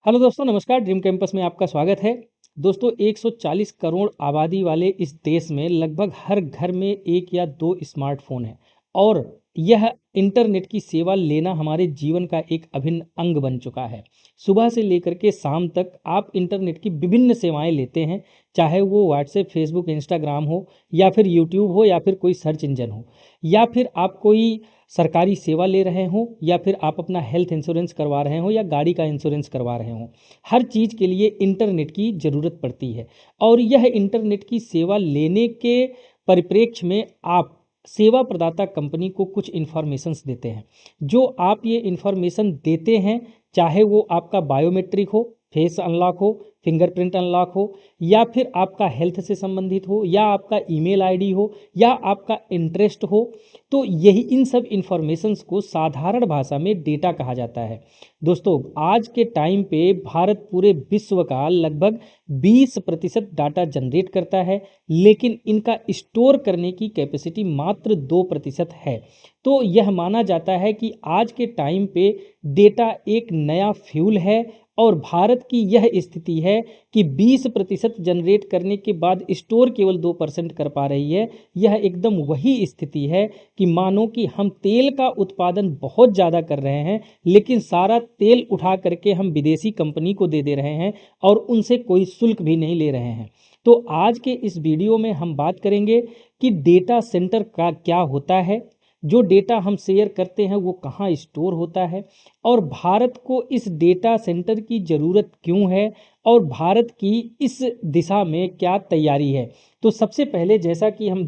Hello दोस्तों, नमस्कार। Dream campus में आपका स्वागत है। दोस्तों, 140 करोड़ आबादी वाले इस देश में लगभग हर घर में एक या दो स्मार्टफोन है और यह इंटरनेट की सेवा लेना हमारे जीवन का एक अभिन्न अंग बन चुका है। सुबह से लेकर के शाम तक आप इंटरनेट की विभिन्न सेवाएं लेते हैं, चाहे वो व्हाट्सएप, फेसबुक, इंस्टाग्राम हो या फिर यूट्यूब हो या फिर कोई सर्च इंजन हो या फिर आप कोई सरकारी सेवा ले रहे हों या फिर आप अपना हेल्थ इंश्योरेंस करवा रहे हो या गाड़ी का इंश्योरेंस करवा रहे हो। हर चीज़ के लिए इंटरनेट की ज़रूरत पड़ती है और यह इंटरनेट की सेवा लेने के परिप्रेक्ष्य में आप सेवा प्रदाता कंपनी को कुछ इन्फॉर्मेशंस देते हैं। जो आप ये इन्फॉर्मेशन देते हैं, चाहे वो आपका बायोमेट्रिक हो, फेस अनलॉक हो, फिंगरप्रिंट अनलॉक हो या फिर आपका हेल्थ से संबंधित हो या आपका ईमेल आईडी हो या आपका इंटरेस्ट हो, तो यही इन सब इंफॉर्मेशंस को साधारण भाषा में डेटा कहा जाता है। दोस्तों, आज के टाइम पे भारत पूरे विश्व का लगभग 20% डाटा जनरेट करता है, लेकिन इनका स्टोर करने की कैपेसिटी मात्र 2% है। तो यह माना जाता है कि आज के टाइम पे डेटा एक नया फ्यूल है और भारत की यह स्थिति है कि 20% जनरेट करने के बाद स्टोर केवल 2% कर पा रही है। यह एकदम वही स्थिति है कि मानो कि हम तेल का उत्पादन बहुत ज़्यादा कर रहे हैं, लेकिन सारा तेल उठा करके हम विदेशी कंपनी को दे दे रहे हैं और उनसे कोई शुल्क भी नहीं ले रहे हैं। तो आज के इस वीडियो में हम बात करेंगे कि डेटा सेंटर का क्या होता है, जो डेटा हम शेयर करते हैं वो कहाँ स्टोर होता है और भारत को इस डेटा सेंटर की ज़रूरत क्यों है और भारत की इस दिशा में क्या तैयारी है। तो सबसे पहले, जैसा कि हम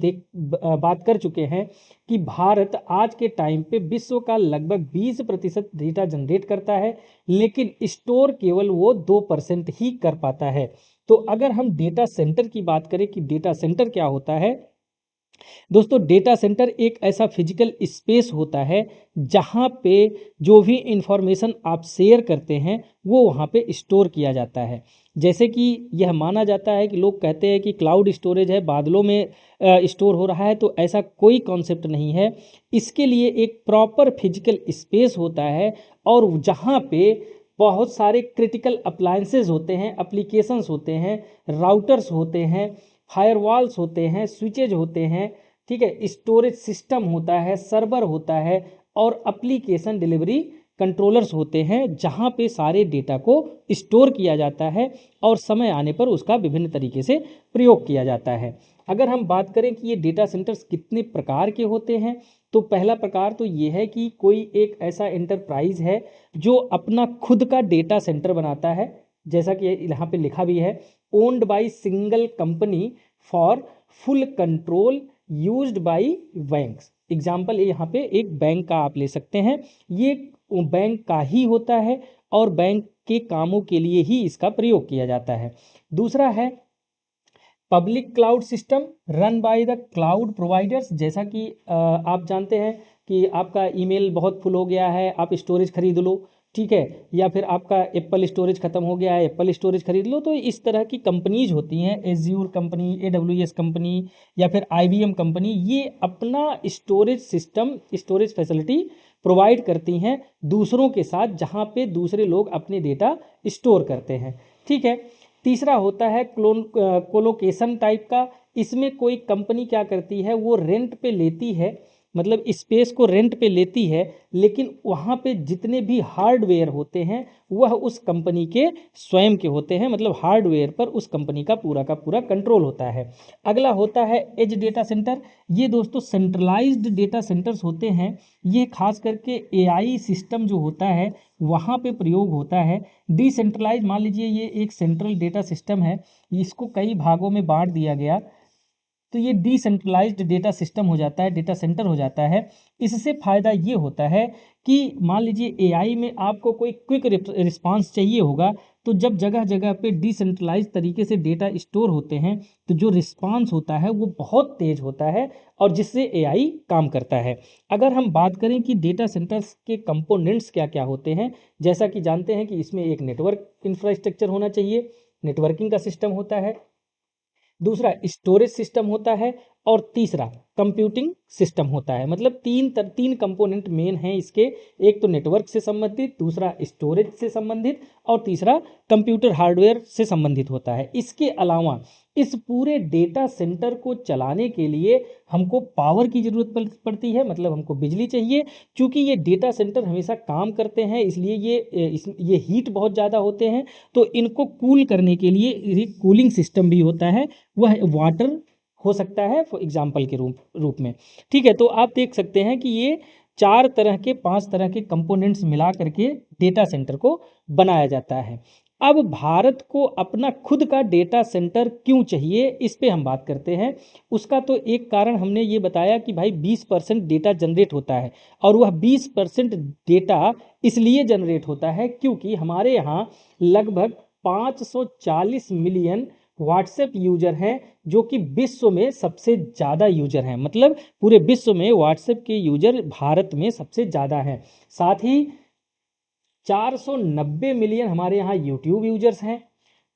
बात कर चुके हैं कि भारत आज के टाइम पे विश्व का लगभग 20% डेटा जनरेट करता है, लेकिन स्टोर केवल वो 2% ही कर पाता है। तो अगर हम डेटा सेंटर की बात करें कि डेटा सेंटर क्या होता है, दोस्तों, डेटा सेंटर एक ऐसा फिजिकल स्पेस होता है जहाँ पे जो भी इंफॉर्मेशन आप शेयर करते हैं वो वहाँ पे स्टोर किया जाता है। जैसे कि यह माना जाता है कि लोग कहते हैं कि क्लाउड स्टोरेज है, बादलों में स्टोर हो रहा है, तो ऐसा कोई कॉन्सेप्ट नहीं है। इसके लिए एक प्रॉपर फिजिकल स्पेस होता है और जहाँ पे बहुत सारे क्रिटिकल अप्लायंसेज होते हैं, एप्लीकेशंस होते हैं, राउटर्स होते हैं, फायरवॉल्स होते हैं, स्विचेज होते हैं, ठीक है, स्टोरेज सिस्टम होता है, सर्वर होता है और एप्लीकेशन डिलीवरी कंट्रोलर्स होते हैं, जहां पे सारे डेटा को स्टोर किया जाता है और समय आने पर उसका विभिन्न तरीके से प्रयोग किया जाता है। अगर हम बात करें कि ये डेटा सेंटर्स कितने प्रकार के होते हैं, तो पहला प्रकार तो ये है कि कोई एक ऐसा एंटरप्राइज है जो अपना खुद का डेटा सेंटर बनाता है, जैसा कि यहाँ पे लिखा भी है, owned by single company for full control used by banks. Example यहाँ पे एक बैंक का आप ले सकते हैं, ये बैंक का ही होता है और बैंक के कामों के लिए ही इसका प्रयोग किया जाता है। दूसरा है public cloud system run by the cloud providers. जैसा कि आप जानते हैं कि आपका ईमेल बहुत फुल हो गया है, आप स्टोरेज खरीद लो, ठीक है, या फिर आपका एप्पल स्टोरेज खत्म हो गया है, एप्पल स्टोरेज खरीद लो। तो इस तरह की कंपनीज होती हैं, एज्यूर कंपनी, AWS कंपनी या फिर IBM कंपनी, ये अपना storage system, storage facility provide करती हैं दूसरों के साथ, जहाँ पे दूसरे लोग अपने डेटा स्टोर करते हैं, ठीक है। तीसरा होता है कोलोकेशन टाइप का। इसमें कोई कंपनी क्या करती है, वो रेंट पे लेती है, मतलब स्पेस को रेंट पे लेती है, लेकिन वहाँ पे जितने भी हार्डवेयर होते हैं वह उस कंपनी के स्वयं के होते हैं, मतलब हार्डवेयर पर उस कंपनी का पूरा कंट्रोल होता है। अगला होता है एज डेटा सेंटर। ये दोस्तों सेंट्रलाइज्ड डेटा सेंटर्स होते हैं, ये खास करके AI सिस्टम जो होता है वहाँ पे प्रयोग होता है। डिसेंट्रलाइज, मान लीजिए ये एक सेंट्रल डेटा सिस्टम है, इसको कई भागों में बांट दिया गया, तो ये डिसेंट्रलाइज्ड डेटा सिस्टम हो जाता है, डेटा सेंटर हो जाता है। इससे फ़ायदा ये होता है कि मान लीजिए AI में आपको कोई क्विक रिस्पांस चाहिए होगा, तो जब जगह जगह पे डिसेंट्रलाइज तरीके से डेटा स्टोर होते हैं तो जो रिस्पांस होता है वो बहुत तेज होता है और जिससे AI काम करता है। अगर हम बात करें कि डेटा सेंटर्स के कंपोनेंट्स क्या क्या होते हैं, जैसा कि जानते हैं कि इसमें एक नेटवर्क इंफ्रास्ट्रक्चर होना चाहिए, नेटवर्किंग का सिस्टम होता है, दूसरा स्टोरेज सिस्टम होता है और तीसरा कंप्यूटिंग सिस्टम होता है। मतलब तीन कंपोनेंट मेन हैं इसके, एक तो नेटवर्क से संबंधित, दूसरा स्टोरेज से संबंधित और तीसरा कंप्यूटर हार्डवेयर से संबंधित होता है। इसके अलावा इस पूरे डेटा सेंटर को चलाने के लिए हमको पावर की ज़रूरत पड़ती है, मतलब हमको बिजली चाहिए। चूँकि ये डेटा सेंटर हमेशा काम करते हैं, इसलिए ये हीट बहुत ज़्यादा होते हैं, तो इनको कूल करने के लिए एक कूलिंग सिस्टम भी होता है, वह वाटर हो सकता है फॉर एग्जाम्पल के रूप में। ठीक है, तो आप देख सकते हैं कि ये 5 तरह के कंपोनेंट्स मिला करके डेटा सेंटर को बनाया जाता है। अब भारत को अपना खुद का डेटा सेंटर क्यों चाहिए, इस पे हम बात करते हैं। उसका तो एक कारण हमने ये बताया कि भाई 20% डेटा जनरेट होता है, और वह 20% डेटा इसलिए जनरेट होता है क्योंकि हमारे यहाँ लगभग 540 मिलियन व्हाट्सएप यूजर हैं, जो कि विश्व में सबसे ज़्यादा यूजर हैं। मतलब पूरे विश्व में व्हाट्सएप के यूजर भारत में सबसे ज़्यादा हैं। साथ ही 490 मिलियन हमारे यहाँ यूट्यूब यूजर्स हैं,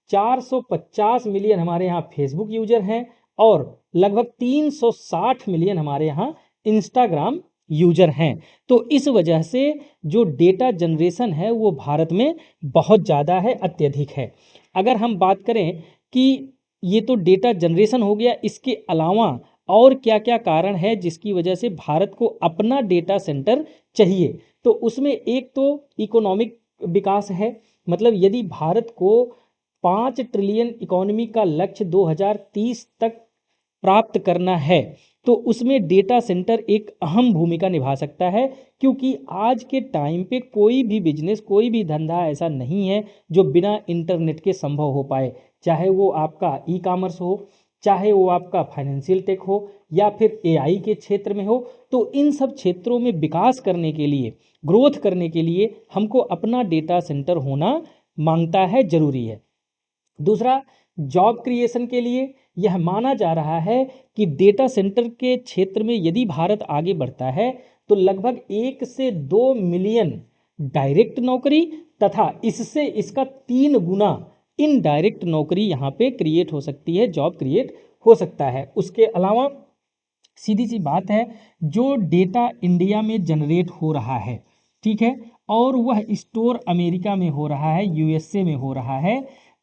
450 मिलियन हमारे यहाँ फेसबुक यूजर हैं, और लगभग 360 मिलियन हमारे यहाँ इंस्टाग्राम यूजर हैं। तो इस वजह से जो डेटा जनरेशन है वो भारत में बहुत ज़्यादा है, अत्यधिक है। अगर हम बात करें कि ये तो डेटा जनरेशन हो गया, इसके अलावा और क्या क्या कारण है जिसकी वजह से भारत को अपना डेटा सेंटर चाहिए, तो उसमें एक तो इकोनॉमिक विकास है। मतलब यदि भारत को 5 ट्रिलियन इकोनॉमी का लक्ष्य 2030 तक प्राप्त करना है, तो उसमें डेटा सेंटर एक अहम भूमिका निभा सकता है। क्योंकि आज के टाइम पे कोई भी बिजनेस, कोई भी धंधा ऐसा नहीं है जो बिना इंटरनेट के संभव हो पाए। चाहे वो आपका ई कॉमर्स हो, चाहे वो आपका फाइनेंशियल टेक हो, या फिर एआई के क्षेत्र में हो। तो इन सब क्षेत्रों में विकास करने के लिए, ग्रोथ करने के लिए हमको अपना डेटा सेंटर होना मांगता है, जरूरी है। दूसरा, जॉब क्रिएशन के लिए यह माना जा रहा है कि डेटा सेंटर के क्षेत्र में यदि भारत आगे बढ़ता है तो लगभग 1 से 2 मिलियन डायरेक्ट नौकरी तथा इससे इसका 3 गुना इनडायरेक्ट नौकरी यहाँ पे क्रिएट हो सकती है, जॉब क्रिएट हो सकता है। उसके अलावा सीधी सी बात है, जो डेटा इंडिया में जनरेट हो रहा है, ठीक है, और वह स्टोर अमेरिका में हो रहा है, यूएसए में हो रहा है,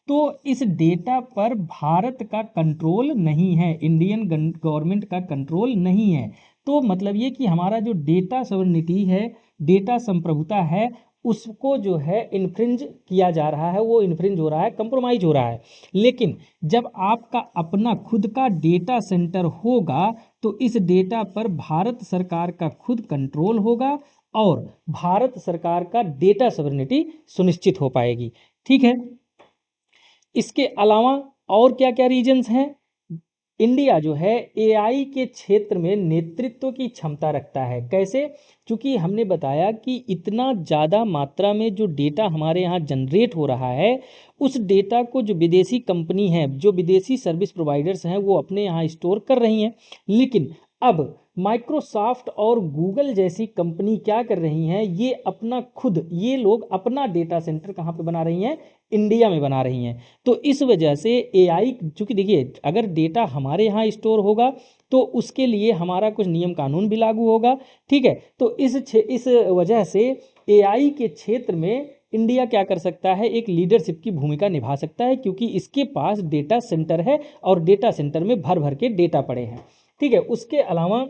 तो इस डेटा पर भारत का कंट्रोल नहीं है, इंडियन गवर्नमेंट का कंट्रोल नहीं है। तो मतलब ये कि हमारा जो डेटा सॉवरेनिटी है, डेटा संप्रभुता है, उसको जो है इन्फ्रिंज किया जा रहा है, वो इन्फ्रिंज हो रहा है, कंप्रोमाइज हो रहा है। लेकिन जब आपका अपना खुद का डेटा सेंटर होगा तो इस डेटा पर भारत सरकार का खुद कंट्रोल होगा और भारत सरकार का डेटा सॉवरेनिटी सुनिश्चित हो पाएगी। ठीक है, इसके अलावा और क्या क्या रीजन्स हैं। इंडिया जो है एआई के क्षेत्र में नेतृत्व की क्षमता रखता है। कैसे? क्योंकि हमने बताया कि इतना ज़्यादा मात्रा में जो डेटा हमारे यहाँ जनरेट हो रहा है, उस डेटा को जो विदेशी कंपनी है, जो विदेशी सर्विस प्रोवाइडर्स हैं, वो अपने यहाँ स्टोर कर रही हैं। लेकिन अब माइक्रोसॉफ्ट और गूगल जैसी कंपनी क्या कर रही हैं, ये लोग अपना डेटा सेंटर कहाँ पे बना रही हैं? इंडिया में बना रही हैं। तो इस वजह से एआई, चूँकि देखिए अगर डेटा हमारे यहाँ स्टोर होगा तो उसके लिए हमारा कुछ नियम कानून भी लागू होगा। ठीक है, तो इस वजह से एआई के क्षेत्र में इंडिया क्या कर सकता है, एक लीडरशिप की भूमिका निभा सकता है, क्योंकि इसके पास डेटा सेंटर है और डेटा सेंटर में भर भर के डेटा पड़े हैं। ठीक है, उसके अलावा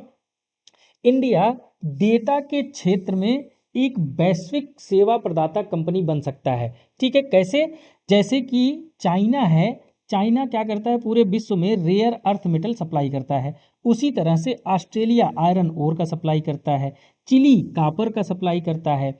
इंडिया डेटा के क्षेत्र में एक वैश्विक सेवा प्रदाता कंपनी बन सकता है। ठीक है, कैसे? जैसे कि चाइना है, चाइना क्या करता है, पूरे विश्व में रेयर अर्थ मेटल सप्लाई करता है। उसी तरह से ऑस्ट्रेलिया आयरन ओर का सप्लाई करता है, चिली कापर का सप्लाई करता है।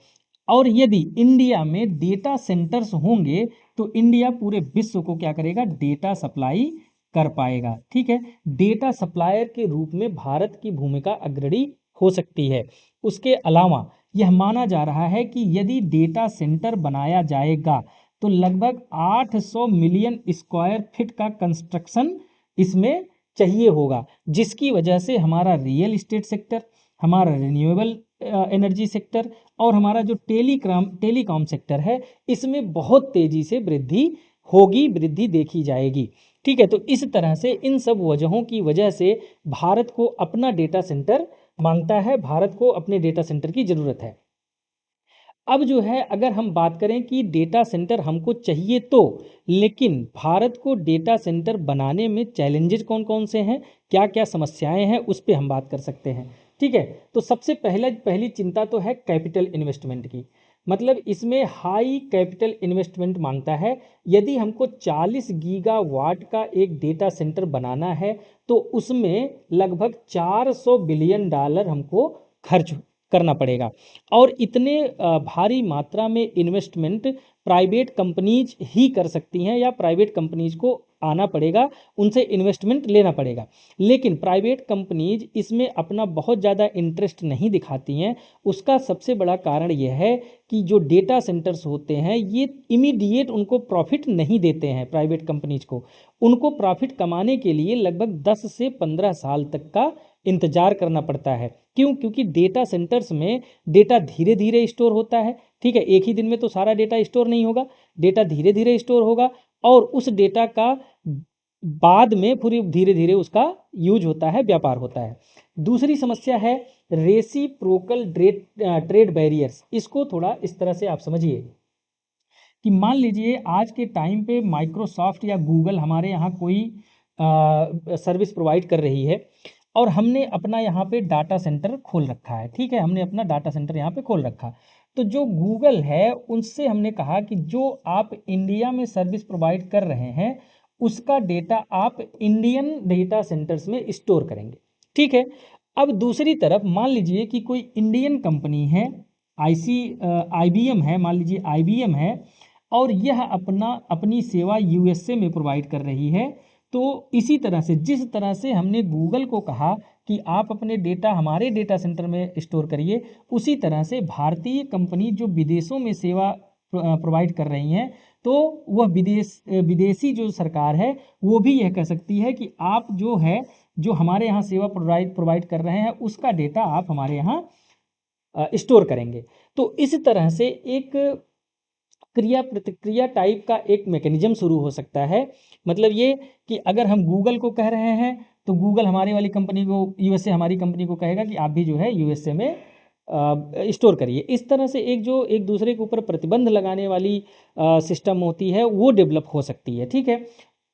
और यदि इंडिया में डेटा सेंटर्स होंगे तो इंडिया पूरे विश्व को क्या करेगा, डेटा सप्लाई कर पाएगा। ठीक है, डेटा सप्लायर के रूप में भारत की भूमिका अग्रणी हो सकती है। उसके अलावा यह माना जा रहा है कि यदि डेटा सेंटर बनाया जाएगा तो लगभग 800 मिलियन स्क्वायर फीट का कंस्ट्रक्शन इसमें चाहिए होगा, जिसकी वजह से हमारा रियल इस्टेट सेक्टर, हमारा रिन्यूएबल एनर्जी सेक्टर और हमारा जो टेलीकॉम सेक्टर है, इसमें बहुत तेज़ी से वृद्धि होगी, वृद्धि देखी जाएगी। ठीक है, तो इस तरह से इन सब वजहों की वजह से भारत को अपना डेटा सेंटर मांगता है, भारत को अपने डेटा सेंटर की ज़रूरत है। अब जो है अगर हम बात करें कि डेटा सेंटर हमको चाहिए तो, लेकिन भारत को डेटा सेंटर बनाने में चैलेंजेस कौन कौन से हैं, क्या क्या समस्याएं हैं, उस पे हम बात कर सकते हैं। ठीक है, तो सबसे पहली चिंता तो है कैपिटल इन्वेस्टमेंट की। मतलब इसमें हाई कैपिटल इन्वेस्टमेंट मांगता है। यदि हमको 40 गीगावाट का एक डेटा सेंटर बनाना है तो उसमें लगभग $400 बिलियन हमको खर्च करना पड़ेगा। और इतने भारी मात्रा में इन्वेस्टमेंट प्राइवेट कंपनीज ही कर सकती हैं, या प्राइवेट कंपनीज को आना पड़ेगा, उनसे इन्वेस्टमेंट लेना पड़ेगा। लेकिन प्राइवेट कंपनीज इसमें अपना बहुत ज़्यादा इंटरेस्ट नहीं दिखाती हैं। उसका सबसे बड़ा कारण यह है कि जो डेटा सेंटर्स होते हैं ये इमीडिएट उनको प्रॉफिट नहीं देते हैं। प्राइवेट कंपनीज को उनको प्रॉफिट कमाने के लिए लगभग 10 से 15 साल तक का इंतजार करना पड़ता है। क्यों? क्योंकि डेटा सेंटर्स में डेटा धीरे धीरे स्टोर होता है। ठीक है, एक ही दिन में तो सारा डेटा स्टोर नहीं होगा, डेटा धीरे धीरे स्टोर होगा और उस डेटा का बाद में पूरी धीरे धीरे उसका यूज होता है, व्यापार होता है। दूसरी समस्या है रेसिप्रोकल ट्रेड बैरियर्स। इसको थोड़ा इस तरह से आप समझिए कि मान लीजिए आज के टाइम पे माइक्रोसॉफ्ट या गूगल हमारे यहाँ कोई सर्विस प्रोवाइड कर रही है और हमने अपना यहाँ पे डाटा सेंटर खोल रखा है। ठीक है, हमने अपना डाटा सेंटर यहाँ पे खोल रखा। तो जो गूगल है उनसे हमने कहा कि जो आप इंडिया में सर्विस प्रोवाइड कर रहे हैं उसका डेटा आप इंडियन डेटा सेंटर्स में स्टोर करेंगे। ठीक है, अब दूसरी तरफ मान लीजिए कि कोई इंडियन कंपनी है, IBM है, मान लीजिए IBM है और यह अपनी सेवा USA में प्रोवाइड कर रही है। तो इसी तरह से जिस तरह से हमने गूगल को कहा कि आप अपने डेटा हमारे डेटा सेंटर में स्टोर करिए, उसी तरह से भारतीय कंपनी जो विदेशों में सेवा प्रोवाइड कर रही हैं तो वह विदेशी जो सरकार है वो भी यह कह सकती है कि आप जो है जो हमारे यहाँ सेवा प्रोवाइड कर रहे हैं उसका डेटा आप हमारे यहाँ स्टोर करेंगे। तो इस तरह से एक क्रिया प्रतिक्रिया टाइप का एक मैकेनिज्म शुरू हो सकता है। मतलब ये कि अगर हम गूगल को कह रहे हैं तो गूगल हमारी वाली कंपनी को, USA हमारी कंपनी को कहेगा कि आप भी जो है USA में स्टोर करिए। इस तरह से एक दूसरे के ऊपर प्रतिबंध लगाने वाली सिस्टम होती है वो डेवलप हो सकती है। ठीक है,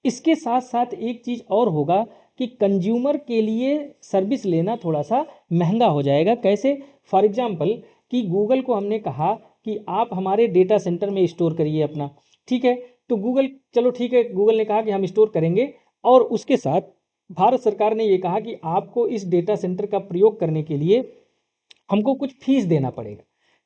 इसके साथ साथ एक चीज़ और होगा कि कंज्यूमर के लिए सर्विस लेना थोड़ा सा महंगा हो जाएगा। कैसे? फॉर एग्जांपल कि गूगल को हमने कहा कि आप हमारे डेटा सेंटर में स्टोर करिए अपना। ठीक है, तो गूगल, चलो ठीक है, गूगल ने कहा कि हम स्टोर करेंगे और उसके साथ भारत सरकार ने ये कहा कि आपको इस डेटा सेंटर का प्रयोग करने के लिए हमको कुछ फीस देना पड़ेगा।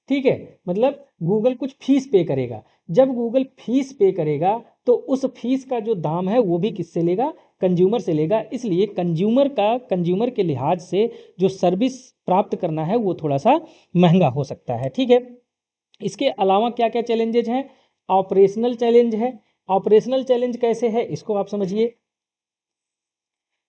ठीक है, मतलब गूगल कुछ फीस पे करेगा। जब गूगल फीस पे करेगा तो उस फीस का जो दाम है वो भी किससे लेगा? कंज्यूमर से लेगा। इसलिए कंज्यूमर के लिहाज से जो सर्विस प्राप्त करना है वो थोड़ा सा महंगा हो सकता है। ठीक है, इसके अलावा क्या क्या चैलेंजेज हैं? ऑपरेशनल चैलेंज है। ऑपरेशनल चैलेंज कैसे है इसको आप समझिए।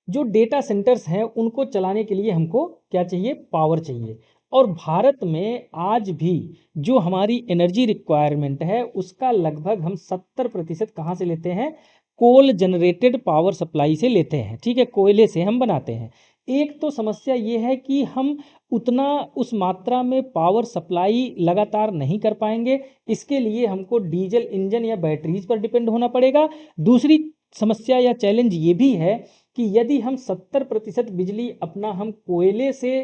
जो डेटा सेंटर्स हैं उनको चलाने के लिए हमको क्या चाहिए? पावर चाहिए। और भारत में आज भी जो हमारी एनर्जी रिक्वायरमेंट है उसका लगभग हम 70% कहाँ से लेते हैं? कोल जनरेटेड पावर सप्लाई से लेते हैं। ठीक है, कोयले से हम बनाते हैं। एक तो समस्या ये है कि हम उतना उस मात्रा में पावर सप्लाई लगातार नहीं कर पाएंगे। इसके लिए हमको डीजल इंजन या बैटरीज पर डिपेंड होना पड़ेगा। दूसरी समस्या या चैलेंज ये भी है कि यदि हम 70% बिजली अपना हम कोयले से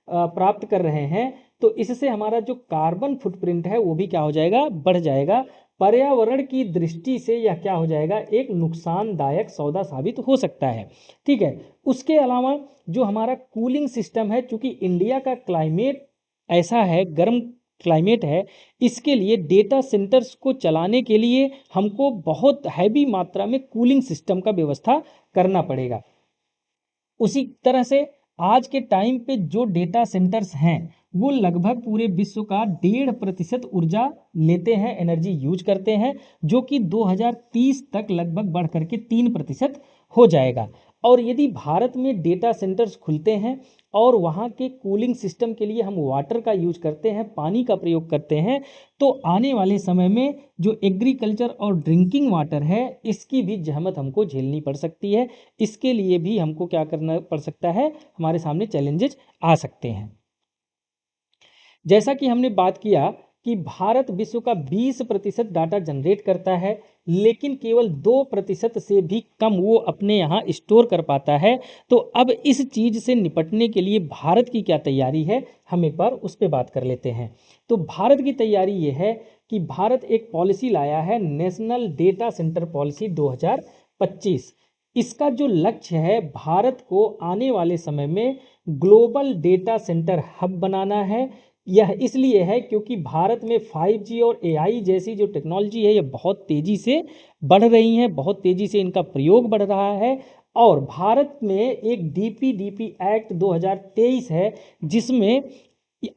प्राप्त कर रहे हैं तो इससे हमारा जो कार्बन फुटप्रिंट है वो भी क्या हो जाएगा? बढ़ जाएगा। पर्यावरण की दृष्टि से यह क्या हो जाएगा? एक नुकसानदायक सौदा साबित हो सकता है। ठीक है, उसके अलावा जो हमारा कूलिंग सिस्टम है, चूंकि इंडिया का क्लाइमेट ऐसा है, गर्म क्लाइमेट है, इसके लिए डेटा सेंटर्स को चलाने के लिए हमको बहुत हैवी मात्रा में कूलिंग सिस्टम का व्यवस्था करना पड़ेगा। उसी तरह से आज के टाइम पे जो डेटा सेंटर्स हैं वो लगभग पूरे विश्व का 1.5% ऊर्जा लेते हैं, एनर्जी यूज करते हैं, जो कि 2030 तक लगभग बढ़ करके 3% हो जाएगा। और यदि भारत में डेटा सेंटर्स खुलते हैं और वहाँ के कूलिंग सिस्टम के लिए हम वाटर का यूज करते हैं, पानी का प्रयोग करते हैं, तो आने वाले समय में जो एग्रीकल्चर और ड्रिंकिंग वाटर है इसकी भी जहमत हमको झेलनी पड़ सकती है। इसके लिए भी हमको क्या करना पड़ सकता है, हमारे सामने चैलेंजेस आ सकते हैं। जैसा कि हमने बात किया कि भारत विश्व का 20% डाटा जनरेट करता है, लेकिन केवल 2% से भी कम वो अपने यहाँ स्टोर कर पाता है। तो अब इस चीज़ से निपटने के लिए भारत की क्या तैयारी है, हम एक बार उस पर बात कर लेते हैं। तो भारत की तैयारी ये है कि भारत एक पॉलिसी लाया है, नेशनल डेटा सेंटर पॉलिसी 2025। इसका जो लक्ष्य है, भारत को आने वाले समय में ग्लोबल डेटा सेंटर हब बनाना है। यह इसलिए है क्योंकि भारत में 5G और AI जैसी जो टेक्नोलॉजी है ये बहुत तेज़ी से बढ़ रही हैं, बहुत तेज़ी से इनका प्रयोग बढ़ रहा है। और भारत में एक DPDP एक्ट 2023 है, जिसमें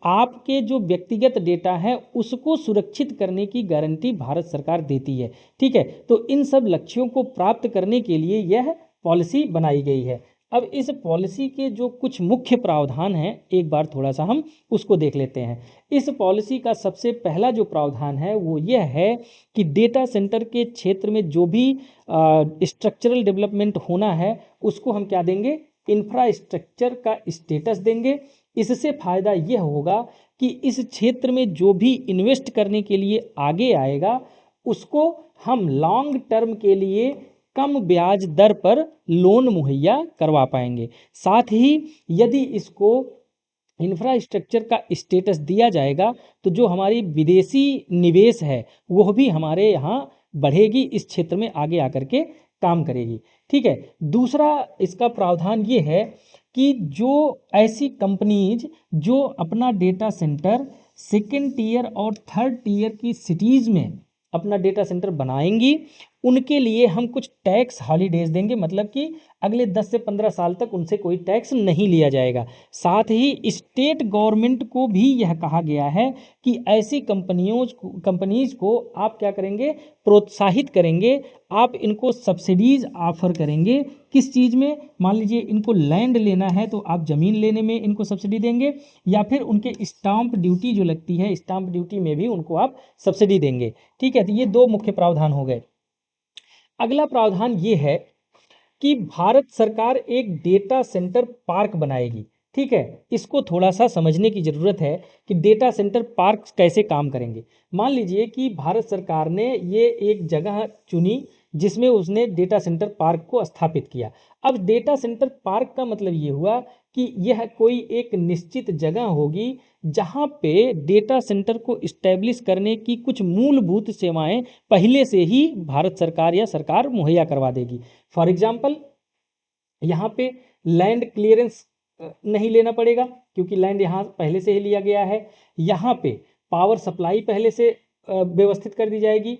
आपके जो व्यक्तिगत डेटा है उसको सुरक्षित करने की गारंटी भारत सरकार देती है। ठीक है, तो इन सब लक्ष्यों को प्राप्त करने के लिए यह पॉलिसी बनाई गई है। अब इस पॉलिसी के जो कुछ मुख्य प्रावधान हैं, एक बार थोड़ा सा हम उसको देख लेते हैं। इस पॉलिसी का सबसे पहला जो प्रावधान है वो यह है कि डेटा सेंटर के क्षेत्र में जो भी स्ट्रक्चरल डेवलपमेंट होना है उसको हम क्या देंगे, इंफ्रास्ट्रक्चर का स्टेटस देंगे। इससे फ़ायदा यह होगा कि इस क्षेत्र में जो भी इन्वेस्ट करने के लिए आगे आएगा उसको हम लॉन्ग टर्म के लिए कम ब्याज दर पर लोन मुहैया करवा पाएंगे। साथ ही यदि इसको इंफ्रास्ट्रक्चर का स्टेटस दिया जाएगा तो जो हमारी विदेशी निवेश है वह भी हमारे यहाँ बढ़ेगी, इस क्षेत्र में आगे आकर के काम करेगी। ठीक है, दूसरा इसका प्रावधान ये है कि जो ऐसी कंपनीज जो अपना डेटा सेंटर सेकेंड टीयर और थर्ड टीयर की सिटीज़ में अपना डेटा सेंटर बनाएंगी, उनके लिए हम कुछ टैक्स हॉलीडेज देंगे, मतलब कि अगले 10 से 15 साल तक उनसे कोई टैक्स नहीं लिया जाएगा। साथ ही स्टेट गवर्नमेंट को भी यह कहा गया है कि ऐसी कंपनीज को आप क्या करेंगे, प्रोत्साहित करेंगे, आप इनको सब्सिडीज ऑफर करेंगे। किस चीज़ में, मान लीजिए इनको लैंड लेना है तो आप ज़मीन लेने में इनको सब्सिडी देंगे, या फिर उनके स्टाम्प ड्यूटी जो लगती है, स्टाम्प ड्यूटी में भी उनको आप सब्सिडी देंगे। ठीक है, तो ये दो मुख्य प्रावधान हो गए। अगला प्रावधान ये है कि भारत सरकार एक डेटा सेंटर पार्क बनाएगी। ठीक है, इसको थोड़ा सा समझने की ज़रूरत है कि डेटा सेंटर पार्क कैसे काम करेंगे। मान लीजिए कि भारत सरकार ने ये एक जगह चुनी जिसमें उसने डेटा सेंटर पार्क को स्थापित किया। अब डेटा सेंटर पार्क का मतलब ये हुआ कि यह कोई एक निश्चित जगह होगी जहाँ पे डेटा सेंटर को इस्टेब्लिश करने की कुछ मूलभूत सेवाएं पहले से ही भारत सरकार या सरकार मुहैया करवा देगी। फॉर एग्जाम्पल, यहाँ पे लैंड क्लियरेंस नहीं लेना पड़ेगा क्योंकि लैंड यहाँ पहले से ही लिया गया है। यहाँ पे पावर सप्लाई पहले से व्यवस्थित कर दी जाएगी,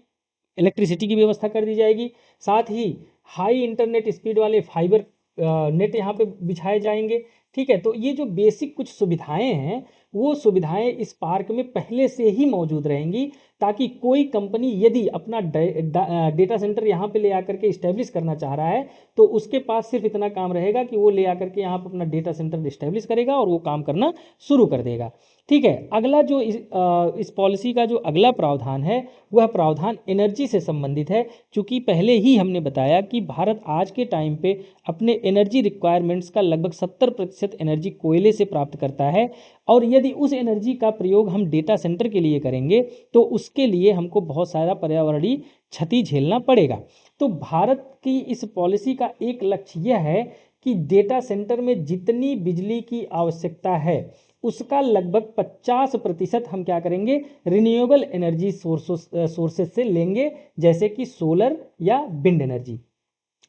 इलेक्ट्रिसिटी की व्यवस्था कर दी जाएगी। साथ ही हाई इंटरनेट स्पीड वाले फाइबर नेट यहाँ पे बिछाए जाएंगे। ठीक है, तो ये जो बेसिक कुछ सुविधाएं हैं वो सुविधाएं इस पार्क में पहले से ही मौजूद रहेंगी, ताकि कोई कंपनी यदि अपना डेटा सेंटर यहाँ पे ले आकर के इस्टेब्लिश करना चाह रहा है तो उसके पास सिर्फ इतना काम रहेगा कि वो ले आकर के यहाँ पर अपना डेटा सेंटर इस्टेब्लिश करेगा और वो काम करना शुरू कर देगा। ठीक है, अगला जो इस पॉलिसी का जो अगला प्रावधान है वह प्रावधान एनर्जी से संबंधित है। चूँकि पहले ही हमने बताया कि भारत आज के टाइम पे अपने एनर्जी रिक्वायरमेंट्स का लगभग 70% एनर्जी कोयले से प्राप्त करता है, और यदि उस एनर्जी का प्रयोग हम डेटा सेंटर के लिए करेंगे तो उसके लिए हमको बहुत सारा पर्यावरणीय क्षति झेलना पड़ेगा। तो भारत की इस पॉलिसी का एक लक्ष्य यह है कि डेटा सेंटर में जितनी बिजली की आवश्यकता है उसका लगभग 50% हम क्या करेंगे, रिन्यूएबल एनर्जी सोर्सेस से लेंगे, जैसे कि सोलर या विंड एनर्जी।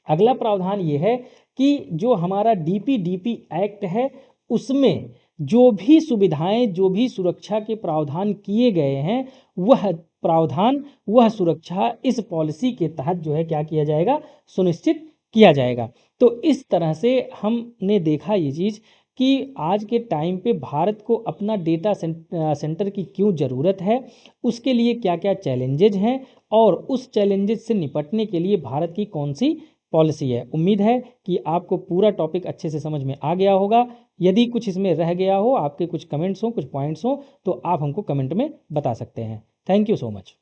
अगला प्रावधान ये है कि जो हमारा DPDP एक्ट है उसमें जो भी सुविधाएं, जो भी सुरक्षा के प्रावधान किए गए हैं वह प्रावधान, वह सुरक्षा इस पॉलिसी के तहत जो है क्या किया जाएगा, सुनिश्चित किया जाएगा। तो इस तरह से हमने देखा ये चीज़ कि आज के टाइम पे भारत को अपना डेटा सेंटर की क्यों ज़रूरत है, उसके लिए क्या क्या चैलेंजेज हैं, और उस चैलेंजेस से निपटने के लिए भारत की कौन सी पॉलिसी है। उम्मीद है कि आपको पूरा टॉपिक अच्छे से समझ में आ गया होगा। यदि कुछ इसमें रह गया हो, आपके कुछ कमेंट्स हो, कुछ पॉइंट्स हो, तो आप हमको कमेंट में बता सकते हैं। Thank you so much.